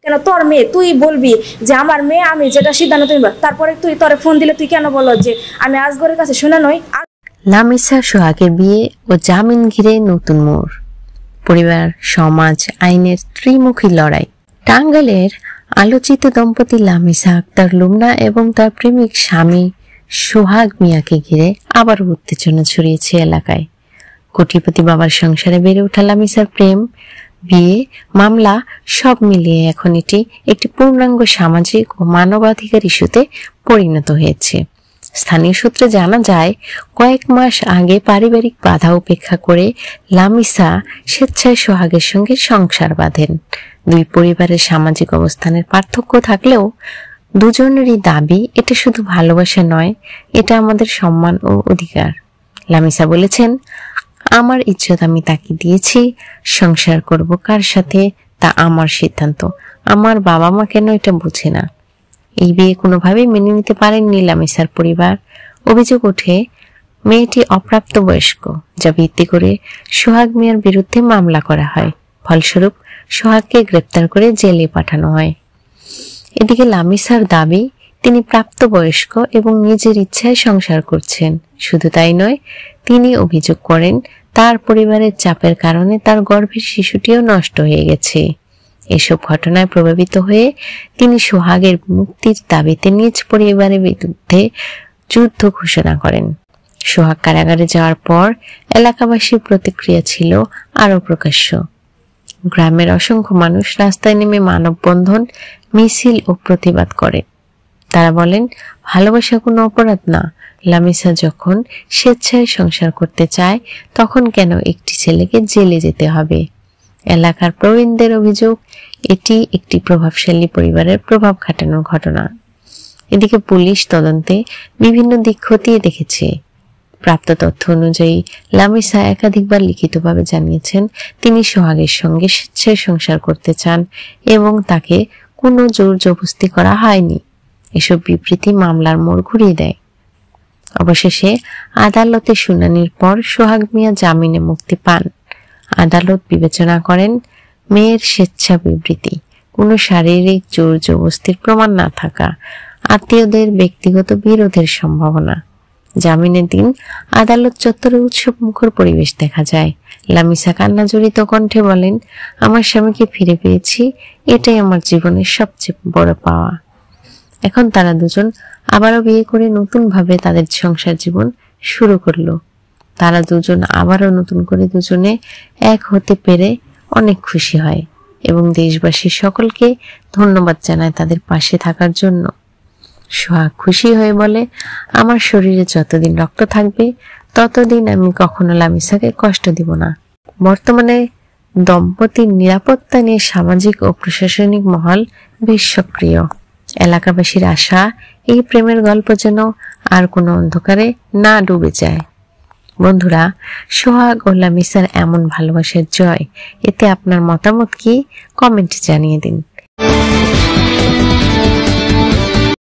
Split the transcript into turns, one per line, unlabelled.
কেন তোর মেয়ে তুই বলবি যে আমার মেয়ে, আমি যেটা সিদ্ধান্ত তুমি, তারপরে তুই তোরে ফোন দিলে তুই কেন বলো যে আমি আজগরের কাছে শুনে নই?
লামিসা সোহাগের বিয়ে ও জামিন ঘিরে নতুন মোড়, পরিবার, সমাজ, আইনের ত্রিমুখী লড়াই। টাঙ্গাইলের আলোচিত দম্পতি লামিসা আক্তার লুমনা এবং তার প্রেমিক স্বামী সোহাগ মিয়াকে ঘিরে আবারও উত্তেজনা ছড়িয়েছে এলাকায়। কোটিপতি বাবার সংসারে বেড়ে ওঠা লামিসার প্রেম, বিয়ে, মামলা সব মিলিয়ে এখন এটি একটি পূর্ণাঙ্গ সামাজিক ও মানবাধিকার ইস্যুতে পরিণত হয়েছে। স্থানীয় সূত্রে জানা যায়, কয়েক মাস আগে পারিবারিক বাধা উপেক্ষা করে লামিসা স্বেচ্ছায় সোহাগের সঙ্গে সংসার বাঁধেন। দুই পরিবারের সামাজিক অবস্থানের পার্থক্য থাকলেও দুজনেরই দাবি এটা শুধু ভালোবাসা নয়, এটা আমাদের সম্মান ও অধিকার। লামিসা বলেছেন, আমার ইজ্জত আমি তাকে দিয়েছি, সংসার করব কার সাথে তা আমার সিদ্ধান্ত, আমার বাবা মা কেন এটা বুঝে না। এই বিয়ে কোনোভাবেই মেনে নিতে পারেননি লামিসার পরিবার। অভিযোগ ওঠে মেয়েটি অপ্রাপ্তবয়স্ক, যা ভিত্তি করে সোহাগ মিয়ার বিরুদ্ধে মামলা করা হয়। ফলস্বরূপ সোহাগকে গ্রেপ্তার করে জেলে পাঠানো হয়। এদিকে লামিসার দাবি তিনি প্রাপ্তবয়স্ক এবং নিজের ইচ্ছায় সংসার করছেন। শুধু তাই নয়, তিনি অভিযোগ করেন তার পরিবারের চাপের কারণে তার গর্ভের শিশুটিও নষ্ট হয়ে গেছে। এসব ঘটনায় প্রভাবিত হয়ে তিনি সোহাগের মুক্তির দাবিতে নিজ পরিবারের বিরুদ্ধে যুদ্ধ ঘোষণা করেন। সোহাগ কারাগারে যাওয়ার পর এলাকাবাসীর প্রতিক্রিয়া ছিল আরো প্রকাশ্য। গ্রামের অসংখ্য মানুষ রাস্তায় নেমে মানববন্ধন, মিছিল ও প্রতিবাদ করে। তারা বলেন, ভালোবাসা কোনো অপরাধ না, লামিসা যখন স্বেচ্ছায় সংসার করতে চায় তখন কেন একটি ছেলেকে জেলে যেতে হবে। এলাকার প্রবীণদের অভিযোগ, এটি একটি প্রভাবশালী পরিবারের প্রভাব খাটানোর ঘটনা। এদিকে পুলিশ তদন্তে বিভিন্ন দিক খতিয়ে দেখেছে। প্রাপ্ত তথ্য অনুযায়ী লামিসা একাধিকবার লিখিতভাবে জানিয়েছেন তিনি সোহাগের সঙ্গে স্বেচ্ছায় সংসার করতে চান এবং তাকে কোনো জোর জবরদস্তি করা হয়নি। এসব বিবৃতি মামলার মোড় ঘুরিয়ে দেয়। অবশেষে আদালতে শুনানির পর সোহাগ মিয়া জামিনে মুক্তি পান। আদালত বিবেচনা করেন মেয়ের স্বেচ্ছা বিবৃতি, কোনো শারীরিক জোর জবরদস্তির প্রমাণ না থাকা, আত্মীয়দের ব্যক্তিগত বিরোধের সম্ভাবনা। জামিনের দিন আদালত চত্বরে উৎসব মুখর পরিবেশ দেখা যায়। লামিসা কান্না জড়িত কণ্ঠে বলেন, আমার স্বামীকে ফিরে পেয়েছি, এটাই আমার জীবনের সবচেয়ে বড় পাওয়া। এখন তারা দুজন আবারও বিয়ে করে নতুন ভাবে তাদের সংসার জীবন শুরু করলো। তারা দুজন আবারও নতুন করে দুজনে এক হতে পেরে অনেক খুশি হয় এবং দেশবাসীর সকলকে ধন্যবাদ জানায় তাদের পাশে থাকার জন্য। সোহাগ খুশি হয়ে বলে, আমার শরীরে যতদিন রক্ত থাকবে ততদিন আমি কখনো লামিসাকে কষ্ট দিব না। বর্তমানে দম্পতির নিরাপত্তা নিয়ে সামাজিক ও প্রশাসনিক মহল বেশ সক্রিয়। এলাকাবাসীর আশা, এই প্রেমের গল্প যেন আর কোনো অন্ধকারে না ডুবে যায়। বন্ধুরা, সোহাগ ও লামিসার এমন ভালোবাসার জয়, এতে আপনার মতামত কি? কমেন্টে জানিয়ে দিন।